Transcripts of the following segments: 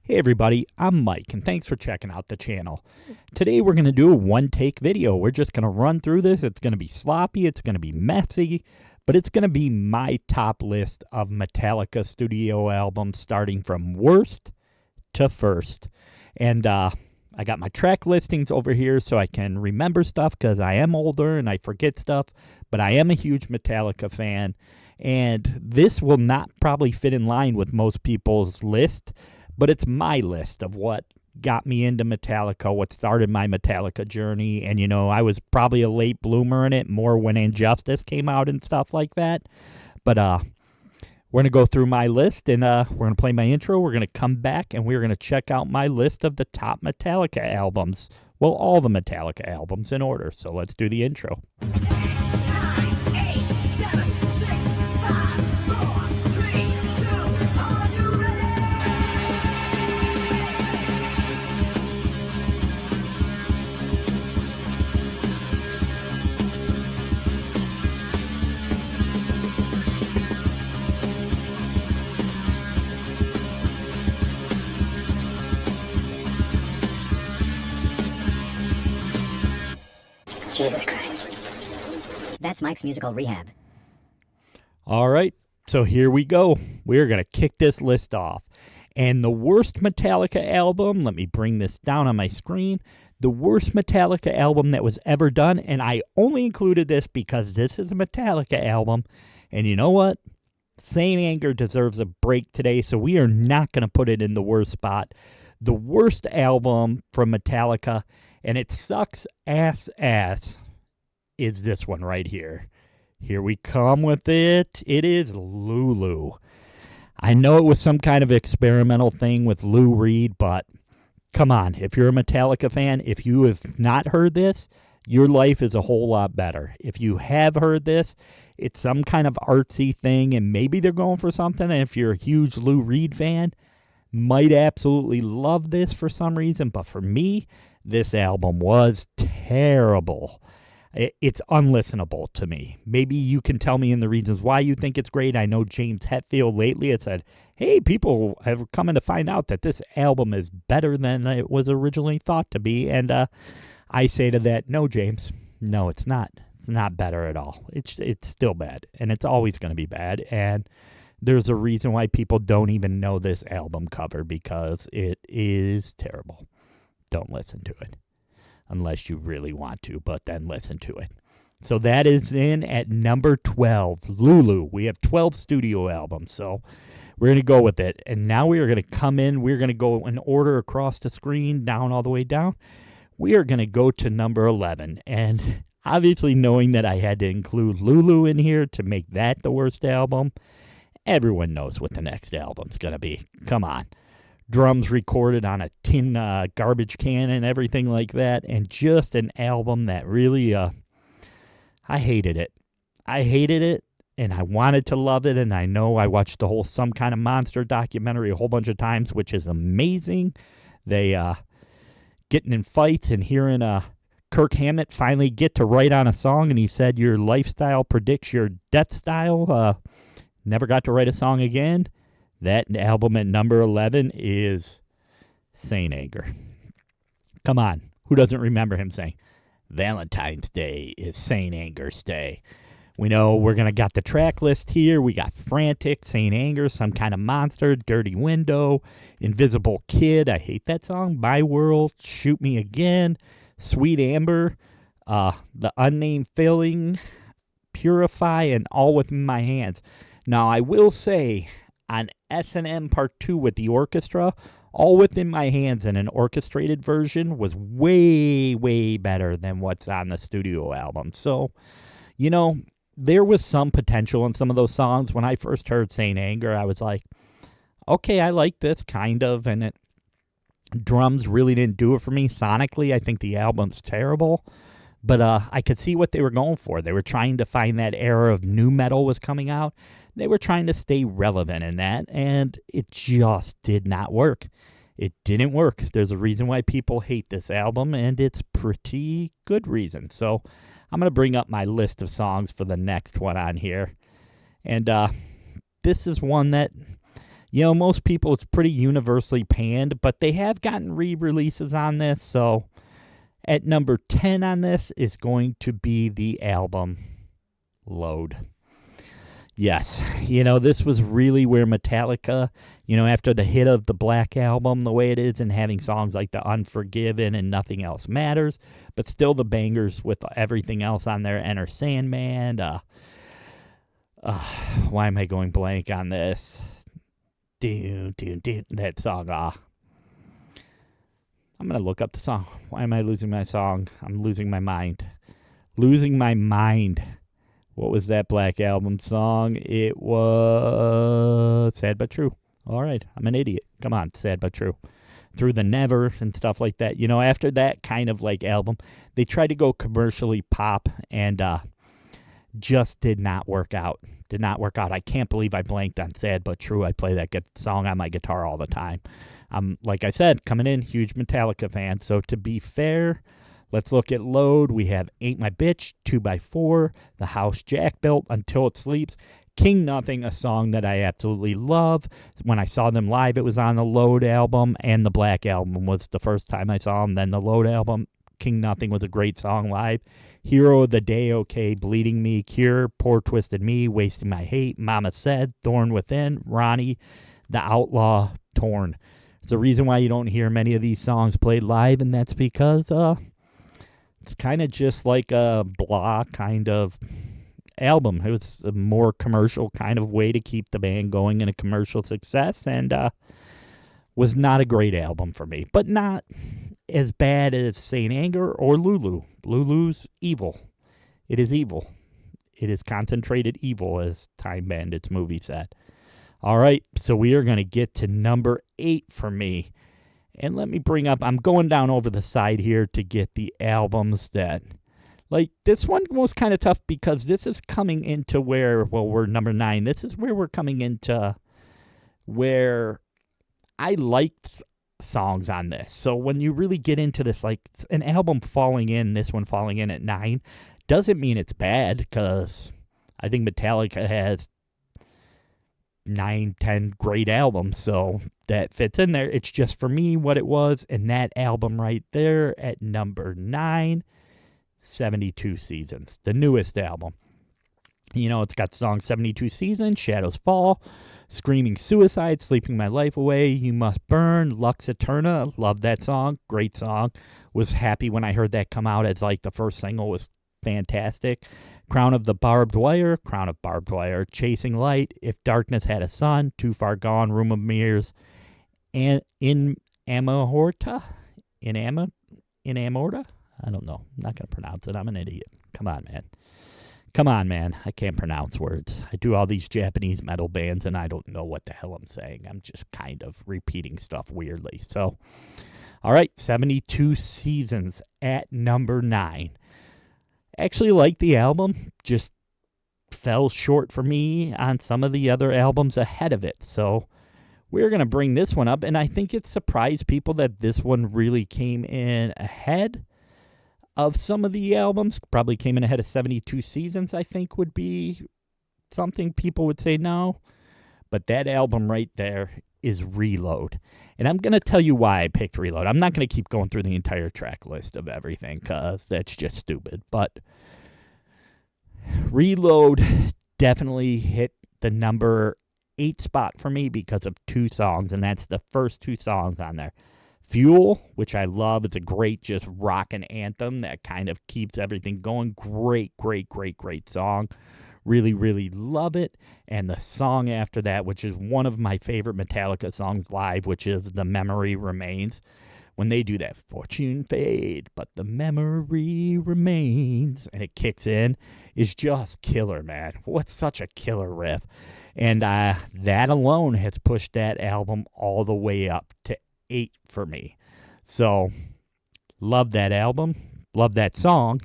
Hey everybody, I'm Mike, and thanks for checking out the channel. Today we're going to do a one-take video. We're just going to run through this. It's going to be sloppy, it's going to be messy, but it's going to be my top list of Metallica studio albums starting from worst to first. And I got my track listings over here so I can remember stuff because I am older and I forget stuff, but I am a huge Metallica fan, and this will not probably fit in line with most people's list. But it's my list of what got me into Metallica, what started my Metallica journey. And, you know, I was probably a late bloomer in it, more when Injustice came out and stuff like that. But we're going to go through my list, and we're going to play my intro. We're going to come back, and we're going to check out my list of the top Metallica albums. Well, all the Metallica albums in order. So let's do the intro. Jesus Christ. That's Mike's musical rehab. All right, so here we go. We're going to kick this list off. And the worst Metallica album, let me bring this down on my screen. The worst Metallica album that was ever done, and I only included this because this is a Metallica album. And you know what? Saint Anger deserves a break today, so we are not going to put it in the worst spot. The worst album from Metallica, and it sucks ass, is this one right here. Here we come with it. It is Lulu. I know it was some kind of experimental thing with Lou Reed, but come on. If you're a Metallica fan, if you have not heard this, your life is a whole lot better. If you have heard this, it's some kind of artsy thing, and maybe they're going for something. And if you're a huge Lou Reed fan, might absolutely love this for some reason. But for me, this album was terrible. It's unlistenable to me. Maybe you can tell me in the reasons why you think it's great. I know James Hetfield lately had said, hey, people have come in to find out that this album is better than it was originally thought to be. And I say to that, no, James, no, it's not. It's not better at all. It's still bad, and it's always going to be bad. And there's a reason why people don't even know this album cover, because it is terrible. Don't listen to it unless you really want to, but then listen to it. So that is in at number 12, Lulu. We have 12 studio albums, so we're going to go with it. And now we are going to come in. We're going to go in order across the screen, down all the way down. We are going to go to number 11. And obviously, knowing that I had to include Lulu in here to make that the worst album, everyone knows what the next album's going to be. Come on. Drums recorded on a tin garbage can and everything like that. And just an album that really, I hated it. I hated it, and I wanted to love it. And I know I watched the whole Some Kind of Monster documentary a whole bunch of times, which is amazing. They getting in fights and hearing Kirk Hammett finally get to write on a song, and he said, your lifestyle predicts your death style. Never got to write a song again. That album at number 11 is Saint Anger. Come on. Who doesn't remember him saying, Valentine's Day is Saint Anger's Day? We know we're going to got the track list here. We got Frantic, Saint Anger, Some Kind of Monster, Dirty Window, Invisible Kid. I hate that song. My World, Shoot Me Again, Sweet Amber, The Unnamed Feeling, Purify, and All Within My Hands. Now, I will say, on S&M Part 2 with the orchestra, All Within My Hands in an orchestrated version was way, way better than what's on the studio album. So, you know, there was some potential in some of those songs. When I first heard Saint Anger, I was like, okay, I like this, kind of, and drums really didn't do it for me. Sonically, I think the album's terrible. But I could see what they were going for. They were trying to find that era of nu metal was coming out. They were trying to stay relevant in that, and it just did not work. It didn't work. There's a reason why people hate this album, and it's pretty good reason. So I'm going to bring up my list of songs for the next one on here. And this is one that, Most people, it's pretty universally panned, but they have gotten re-releases on this. So at number 10 on this is going to be the album Load. Yes, this was really where Metallica, after the hit of the Black Album, the way it is, and having songs like The Unforgiven and Nothing Else Matters, but still the bangers with everything else on there, Enter Sandman, why am I going blank on this? That song, I'm going to look up the song. Why am I losing my song? I'm losing my mind. Losing my mind. What was that Black Album song? It was Sad But True. All right, I'm an idiot. Come on, Sad But True. Through the Never and stuff like that. After that kind of like album, they tried to go commercially pop and just did not work out. Did not work out. I can't believe I blanked on Sad But True. I play that song on my guitar all the time. Like I said, coming in, huge Metallica fan. So to be fair, let's look at Load. We have Ain't My Bitch, 2x4, The House Jack Built, Until It Sleeps, King Nothing, a song that I absolutely love. When I saw them live, it was on the Load album, and the Black Album was the first time I saw them. Then the Load album, King Nothing was a great song live. Hero of the Day, Okay, Bleeding Me, Cure, Poor Twisted Me, Wasting My Hate, Mama Said, Thorn Within, Ronnie, The Outlaw, Torn. It's the reason why you don't hear many of these songs played live, and that's because it's kind of just like a blah kind of album. It was a more commercial kind of way to keep the band going in a commercial success, and was not a great album for me, but not as bad as Saint Anger or Lulu. Lulu's evil. It is evil. It is concentrated evil, as Time Bandits movie said. All right, so we are going to get to number 8 for me. And let me bring up, I'm going down over the side here to get the albums that, like, this one was kind of tough because this is coming into where, well, we're number 9. This is where we're coming into where I liked songs on this. So when you really get into this, like, an album falling in, this one falling in at 9, doesn't mean it's bad, because I think Metallica has 9, 10 great albums, so that fits in there. It's just for me what it was, and that album right there at number 9, 72 Seasons, the newest album. It's got the song 72 Seasons, Shadows Fall, Screaming Suicide, Sleeping My Life Away, You Must Burn, Lux Eterna. Love that song. Great song. Was happy when I heard that come out as like the first single. Was fantastic. Crown of Barbed Wire, Chasing Light, If Darkness Had a Sun, Too Far Gone, Room of Mirrors, and In Amorta? I don't know. I'm not going to pronounce it. I'm an idiot. Come on, man. I can't pronounce words. I do all these Japanese metal bands, and I don't know what the hell I'm saying. I'm just kind of repeating stuff weirdly. So, all right, 72 Seasons at number 9. Actually like the album, just fell short for me on some of the other albums ahead of it. So we're going to bring this one up, and I think it surprised people that this one really came in ahead of some of the albums. Probably came in ahead of 72 Seasons, I think, would be something people would say no. But that album right there is Reload. And I'm going to tell you why I picked Reload. I'm not going to keep going through the entire track list of everything, because that's just stupid. But Reload definitely hit the number 8 spot for me because of 2 songs, and that's the first 2 songs on there. Fuel, which I love. It's a great just rockin' anthem that kind of keeps everything going. Great song. Really, really love it. And the song after that, which is one of my favorite Metallica songs live, which is The Memory Remains. When they do that, fortune fade, but the memory remains, and it kicks in, is just killer, man. What's such a killer riff? And that alone has pushed that album all the way up to 8 for me. So, love that album. Love that song.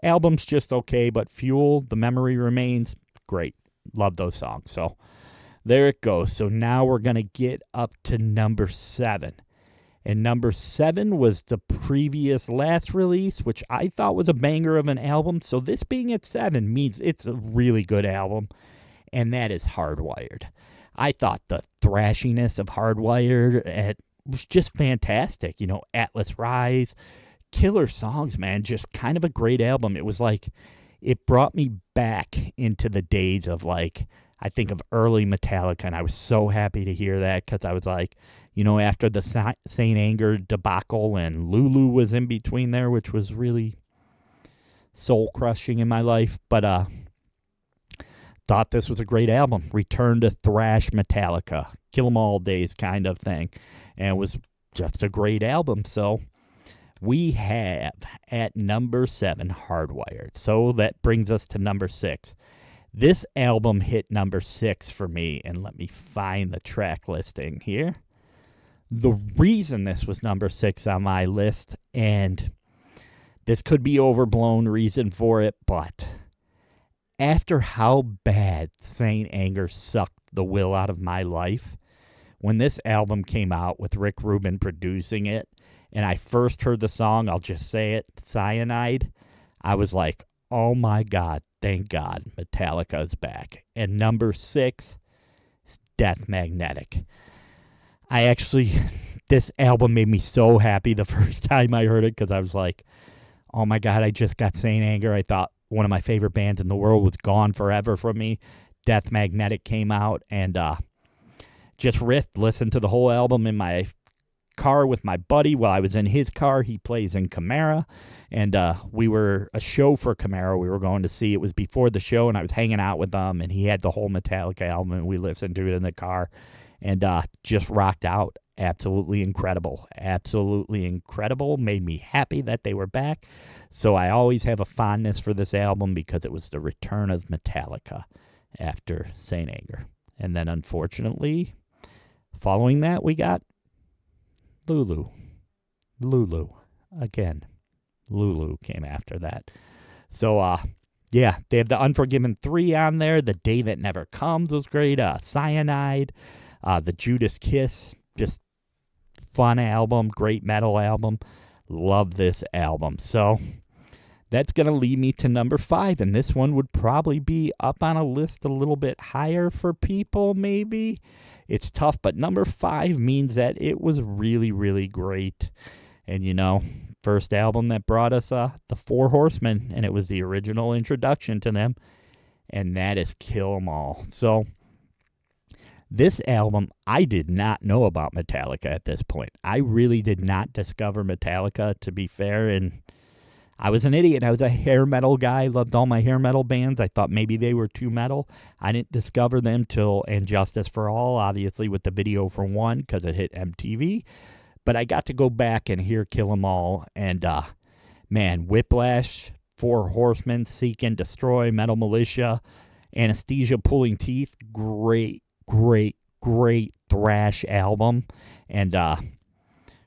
Album's just okay, but Fuel, The Memory Remains, great. Love those songs. So, there it goes. So, now we're going to get up to number 7. And number 7 was the previous last release, which I thought was a banger of an album. So, this being at 7 means it's a really good album, and that is Hardwired. I thought the thrashiness of Hardwired was just fantastic. You know, Atlas Rise, killer songs, man. Just kind of a great album. It was like, it brought me back into the days of, like, I think of early Metallica, and I was so happy to hear that because I was like, you know, after the Saint Anger debacle and Lulu was in between there, which was really soul-crushing in my life, but thought this was a great album. Return to thrash Metallica, Kill 'Em All days kind of thing, and it was just a great album. So we have at number 7 Hardwired. So that brings us to number 6. This album hit number 6 for me, and let me find the track listing here. The reason this was number 6 on my list, and this could be overblown reason for it, but after how bad Saint Anger sucked the will out of my life, when this album came out with Rick Rubin producing it, and I first heard the song, I'll just say it, Cyanide, I was like, oh my God, thank God, Metallica is back. And number 6 is Death Magnetic. This album made me so happy the first time I heard it because I was like, oh my God, I just got Saint Anger. I thought one of my favorite bands in the world was gone forever from me. Death Magnetic came out, and just listened to the whole album in my car with my buddy while I was in his car. He plays in Camara, and we were a show for Camara we were going to see. It was before the show, and I was hanging out with him, and he had the whole Metallica album, and we listened to it in the car, and just rocked out. Absolutely incredible. Absolutely incredible. Made me happy that they were back. So I always have a fondness for this album because it was the return of Metallica after Saint Anger. And then unfortunately, following that, we got Lulu. Lulu. Again. Lulu came after that. So, yeah, they have the Unforgiven 3 on there. The Day That Never Comes was great. Cyanide. The Judas Kiss. Just fun album. Great metal album. Love this album. So that's going to lead me to number 5. And this one would probably be up on a list a little bit higher for people, maybe. It's tough, but number 5 means that it was really, really great. And, you know, first album that brought us the Four Horsemen, and it was the original introduction to them, and that is Kill 'Em All. So this album, I did not know about Metallica at this point. I really did not discover Metallica, to be fair, and I was an idiot. I was a hair metal guy, loved all my hair metal bands. I thought maybe they were too metal. I didn't discover them till And Justice for All, obviously with the video for one, because it hit MTV. But I got to go back and hear Kill 'Em All, and man, Whiplash, Four Horsemen, Seek and Destroy, Metal Militia, Anesthesia, Pulling Teeth, great thrash album, and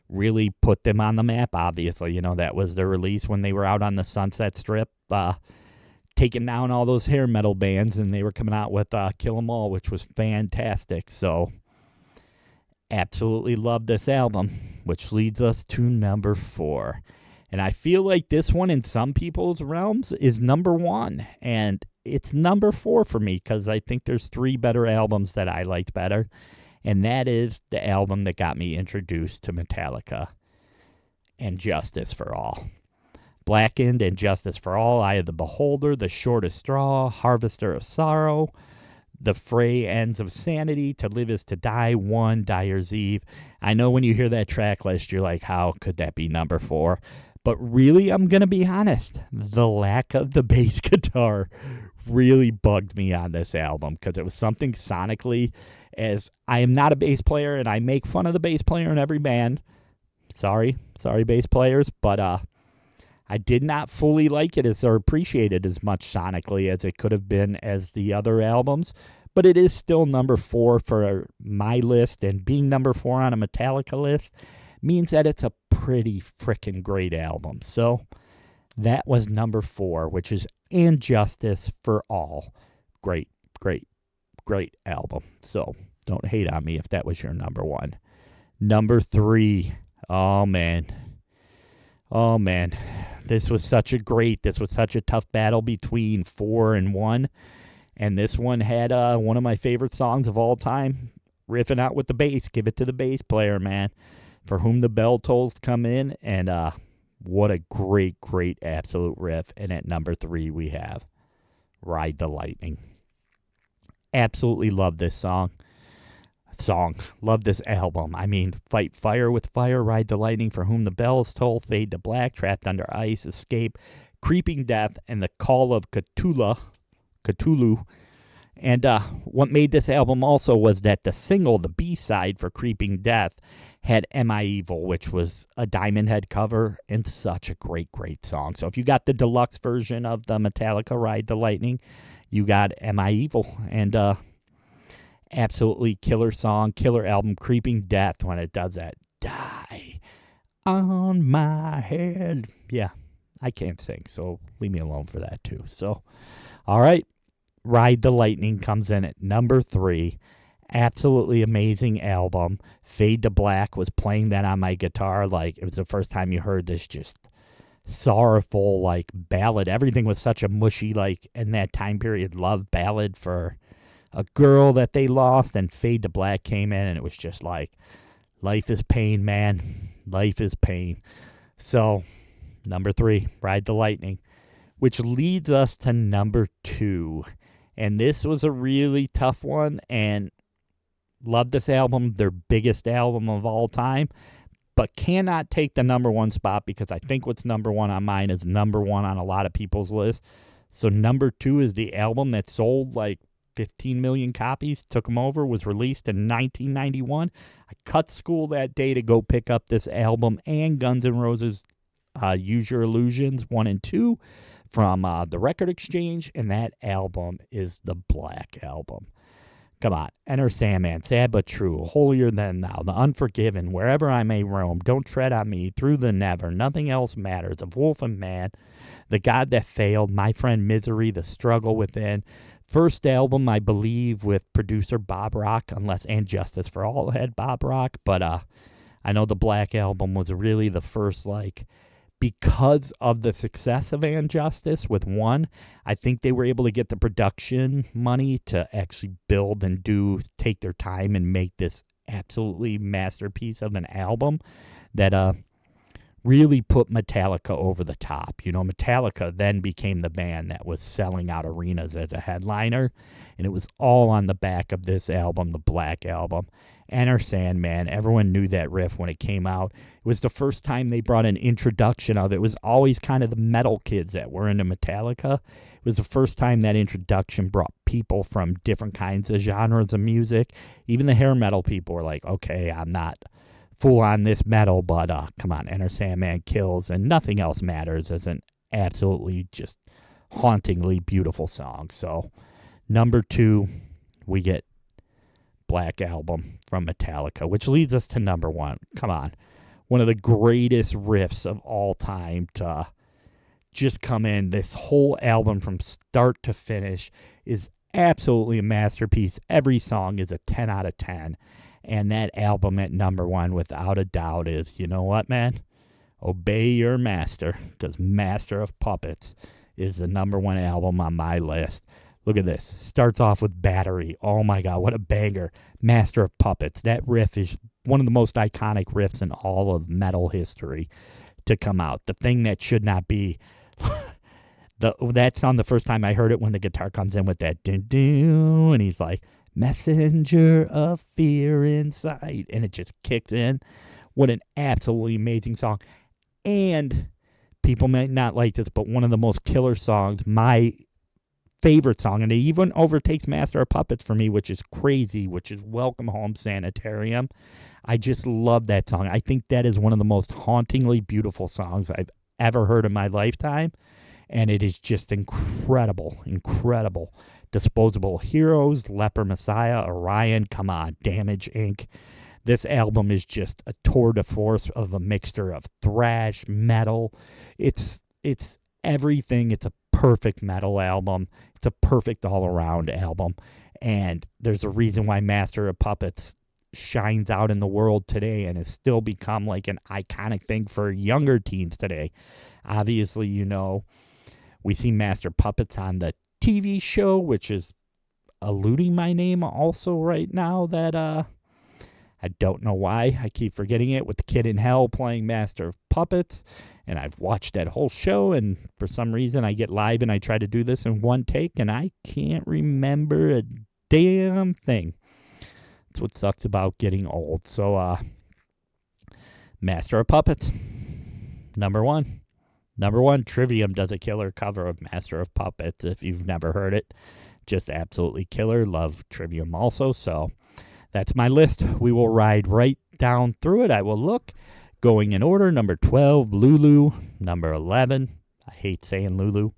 really put them on the map. Obviously, you know, that was their release when they were out on the Sunset Strip, taking down all those hair metal bands, and they were coming out with Kill 'Em All, which was fantastic. So absolutely love this album, which leads us to number 4. And I feel like this one in some people's realms is number 1, and it's number 4 for me because I think there's 3 better albums that I liked better, and that is the album that got me introduced to Metallica, And Justice for All. Blackened, And Justice for All, Eye of the Beholder, The Shortest Straw, Harvester of Sorrow, The Fray Ends of Sanity, To Live Is to Die, One, Dyer's Eve. I know when you hear that track list, you're like, how could that be number 4? But really, I'm going to be honest, the lack of the bass guitar really bugged me on this album because it was something sonically, as I am not a bass player and I make fun of the bass player in every band. Sorry bass players, but I did not fully like it or appreciate it as much sonically as it could have been as the other albums. But it is still number 4 for my list, and being number 4 on a Metallica list means that it's a pretty freaking great album. So that was number 4, which is And Justice for All. Great album. So don't hate on me if that was your number 1. Number 3. Oh man. This was such a tough battle between 4 and 1. And this one had one of my favorite songs of all time, riffing out with the bass. Give it to the bass player, man. For Whom the Bell Tolls come in, and what a great, great absolute riff. And at number 3, we have Ride the Lightning. Absolutely love this song. Love this album. I mean, Fight Fire with Fire, Ride the Lightning, For Whom the Bells Toll, Fade to Black, Trapped Under Ice, Escape, Creeping Death, and The Call of Cthulhu. And what made this album also was that the single, the B-side for Creeping Death, had Am I Evil, which was a Diamond Head cover, and such a great, great song. So if you got the deluxe version of the Metallica Ride the Lightning, you got Am I Evil. And absolutely killer song, killer album, Creeping Death, when it does that. Die on my head. Yeah, I can't sing, so leave me alone for that too. So, all right, Ride the Lightning comes in at number 3. Absolutely amazing album. Fade to Black was playing that on my guitar. Like, it was the first time you heard this just sorrowful, like, ballad. Everything was such a mushy, like, in that time period, love ballad for a girl that they lost, and Fade to Black came in, and it was just like, life is pain, man. Life is pain. So, number 3, Ride the Lightning, which leads us to number 2. And this was a really tough one, and love this album, their biggest album of all time, but cannot take the number 1 spot because I think what's number 1 on mine is number 1 on a lot of people's list. So number 2 is the album that sold like 15 million copies, took them over, was released in 1991. I cut school that day to go pick up this album and Guns N' Roses' Use Your Illusions 1 and 2 from the Record Exchange, and that album is the Black Album. Come on, Enter Sandman, Sad But True, Holier Than Thou, The Unforgiven, Wherever I May Roam, Don't Tread on Me, Through the Never, Nothing Else Matters, Of Wolf and Man, The God That Failed, My Friend Misery, The Struggle Within. First album, I believe, with producer Bob Rock, unless And Justice for All had Bob Rock, but I know the Black Album was really the first, like, because of the success of And Justice with 1, I think they were able to get the production money to actually build and take their time and make this absolutely masterpiece of an album that really put Metallica over the top. You know, Metallica then became the band that was selling out arenas as a headliner, and it was all on the back of this album, the Black Album. Enter Sandman, everyone knew that riff when it came out. It was the first time they brought an introduction of it. It was always kind of the metal kids that were into Metallica. It was the first time that introduction brought people from different kinds of genres of music. Even the hair metal people were like, okay, I'm not full on this metal, but come on, Enter Sandman kills, and Nothing Else Matters is an absolutely just hauntingly beautiful song. So, number 2, we get Black Album from Metallica, which leads us to number 1. Come on. One of the greatest riffs of all time to just come in. This whole album from start to finish is absolutely a masterpiece. Every song is a 10 out of 10. And that album at number 1, without a doubt, is, you know what, man? Obey your master, because Master of Puppets is the number 1 album on my list. Look at this. Starts off with Battery. Oh my God, what a banger. Master of Puppets. That riff is one of the most iconic riffs in all of metal history to come out. The thing that should not be. That song, the first time I heard it, when the guitar comes in with that doo-doo, and he's like, messenger of fear inside, and it just kicks in. What an absolutely amazing song. And people might not like this, but one of the most killer songs, my favorite song, and it even overtakes Master of Puppets for me, which is crazy, which is Welcome Home Sanitarium. I just love that song. I think that is one of the most hauntingly beautiful songs I've ever heard in my lifetime, and it is just incredible, incredible. Disposable Heroes, Leper Messiah, Orion, come on, Damage Inc. This album is just a tour de force of a mixture of thrash, metal. It's everything. It's a perfect metal album. It's a perfect all-around album. And there's a reason why Master of Puppets shines out in the world today and has still become like an iconic thing for younger teens today. Obviously, you know, we see Master Puppets on the TV show, which is eluding my name also right now that I don't know why. I keep forgetting it with the kid in hell playing Master of Puppets. And I've watched that whole show, and for some reason I get live and I try to do this in one take, and I can't remember a damn thing. That's what sucks about getting old. So, Master of Puppets, number one. Number one, Trivium does a killer cover of Master of Puppets. If you've never heard it, just absolutely killer. Love Trivium also. So that's my list. We will ride right down through it. I will look. Going in order, number 12, Lulu. Number 11, I hate saying Lulu.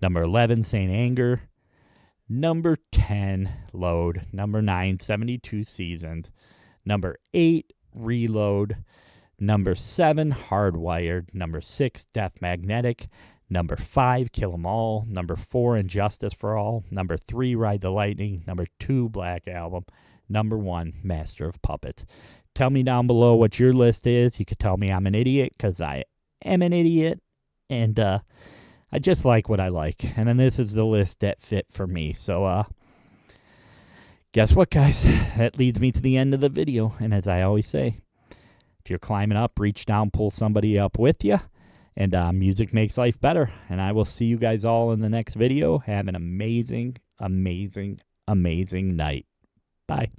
Number 11, Saint Anger. Number 10, Load. Number 9, 72 Seasons. Number 8, Reload. Number 7, Hardwired. Number 6, Death Magnetic. Number 5, Kill 'Em All. Number 4, Injustice for All. Number 3, Ride the Lightning. Number 2, Black Album. Number 1, Master of Puppets. Tell me down below what your list is. You could tell me I'm an idiot, because I am an idiot. And I just like what I like. And then this is the list that fit for me. So guess what, guys? That leads me to the end of the video. And as I always say, if you're climbing up, reach down, pull somebody up with you. And music makes life better. And I will see you guys all in the next video. Have an amazing, amazing, amazing night. Bye.